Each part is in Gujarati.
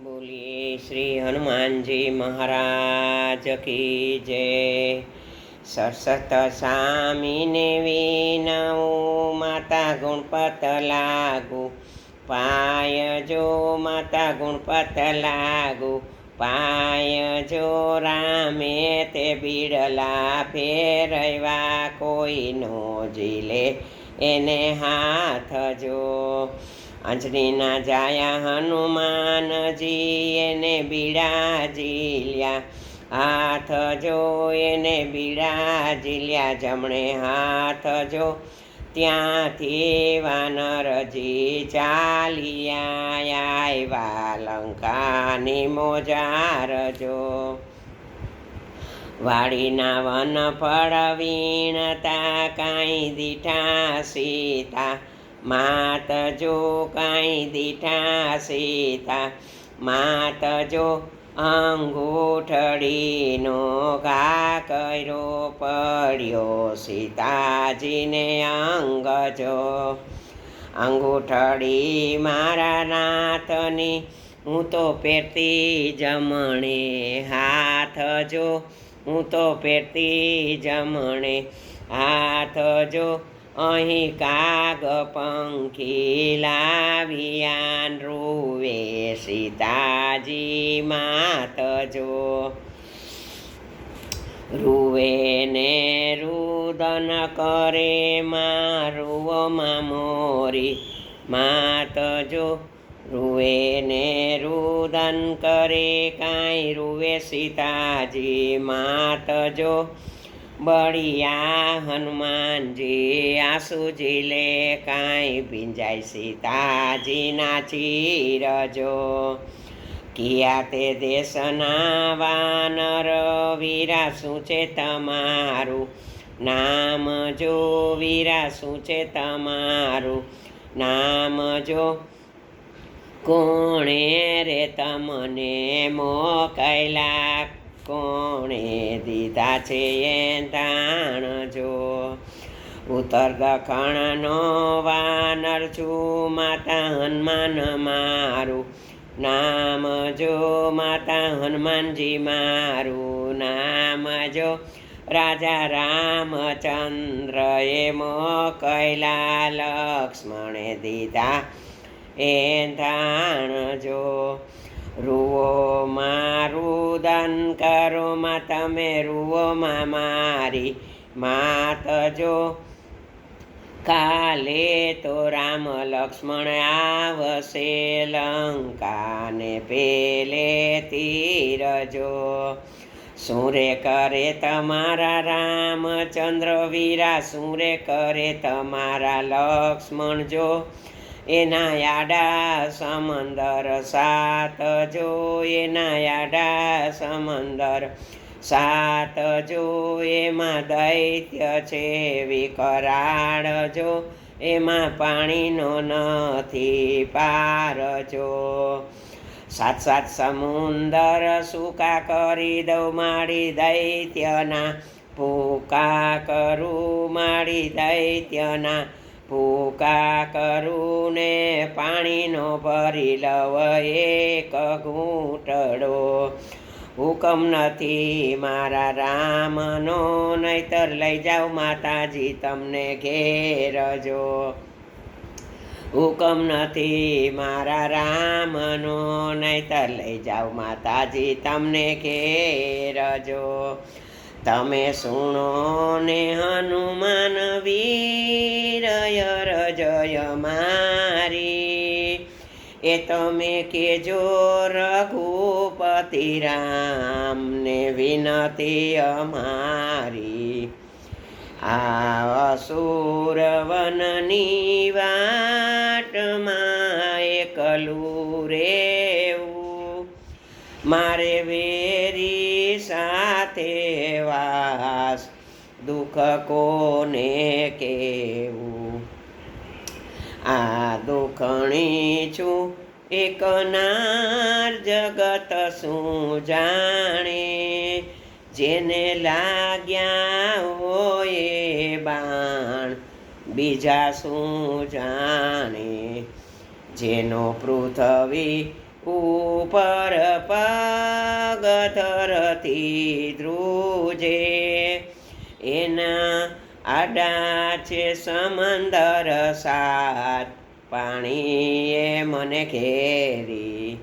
बोलिए श्री हनुमान जी महाराज की जय। सरसत स्वामी ने विनऊ माता गुणपत लागू पाय जो माता गुणपत लागू पाय जो रामे ते बीड़ला फेरवा कोई नो जीले एने हाथ जो अंजनीना जाया हनुमानजी एने बिराजिल्या हाथ जो एने बिराजिल्या जमणे हाथ जो ત્યાંથી વાનરજી ચાલ્યા આવ્યા લંકાની મોજાર જો વાડીના વન ફળ વીણતા કાંઈ દીઠા સીતા માત જો કાંઈ દીઠા સીતા માત જો અંગૂઠડીનો ઘા કર્યો પડ્યો સીતાજીને અંગજો અંગૂઠડી મારા નાથની હું તો પહેરતી જમણે હાથ જો હું તો પહેરતી જમણે હાથ જો અહીં કાગ પંખી લાવ્યાન રૂવે સીતાજી માત જો રૂવે ને રુદન કરે મારુવમાં મોરી માત જો રૂવે ને રુદન કરે કાંઈ રૂવે સીતાજી માત જો બળિયા હનુમાનજી આંસુ ઝીલે કાંઈ ભીંજાય સીતાજીના ચીરજો કિયા તે દેશના વાનર વીરા શું છે તમારું નામ જો વીરા શું છે તમારું નામ જો કોણે રે તમને મોકલ્યા કોણે દીધા છે એ તાણ જો ઉત્તર દખણનો વાનર છું માતા હનુમાન મારું નામ જો માતા હનુમાનજી મારું નામ જો રાજા રામચંદ્રએ મોકલ્યા લક્ષ્મણે દીધા એ ધાણ જો રૂવો મારું દાન કરો માં તમે રૂવો માં મારી માત જો કાલે તો રામ લક્ષ્મણ આવશે લંકાને પેલે તીર જો શું રે કરે તમારા રામચંદ્ર વીરા શું રે કરે તમારા લક્ષ્મણ જો એના યાડા સમંદર સાત જો એના યાડા સમંદર સાત જો એમાં દૈત્ય છે વિકરાળ જો એમાં પાણીનો નથી પાર જો સાત સાત સમુંદર સૂકા કરી દઉં મારી દૈત્યના ભૂકા કરું મારી દૈત્યના ભૂકા કરું ને પાણીનો ભરી લવ એક ઘૂંટડો હુકમ નથી મારા રામનો નહીતર લઈ જાઓ માતાજી તમને ઘેર જો હુકમ નથી મારા રામનો નહીતર લઈ જાઓ માતાજી તમને ઘેર જો તમે સુણો ને હનુમાન વીર જય મારી એ તમે કેજો રઘુપતિ રામને વિનતી અમારી આ અસુર વનની વાટમાં એકલું રેવું મારે વેરી સાથે વાસ દુઃખ કોને કેવું આ દુઃખણી છું એક નાર જગત શું જાણે જેને લાગ્યા હોય બાણ બીજા શું જાણે જેનો પૃથ્વી ઉપર પગ ધરતી ધ્રુજે. એના આડા છે સમંદર સાત, પાણીએ મને ઘેરી.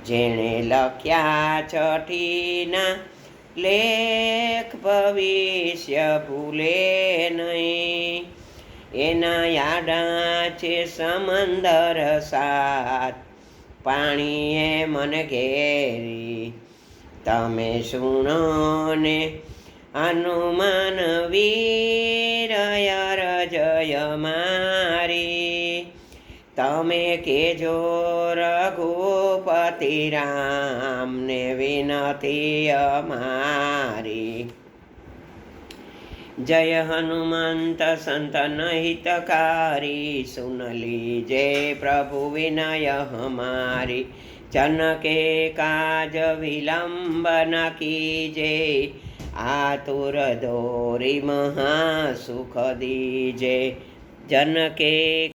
જેણે લખ્યા છઠ્ઠીના લેખ ભવિષ્ય ભૂલે નહીં. એના આડા છે સમંદર સાત, પાણીએ મને ઘેરી. તમે સુણો ને હનુમાન વીર અરજય મારી. તમે કેજો રઘુપતિ રામને વિનતી અમારી. જય હનુમંત સંતન હિતકારી, સુન लीजे प्रभु विनय हमारी. जन के काज विलंब न कीजे, आतुर दोरी महा सुख दीजे. जन के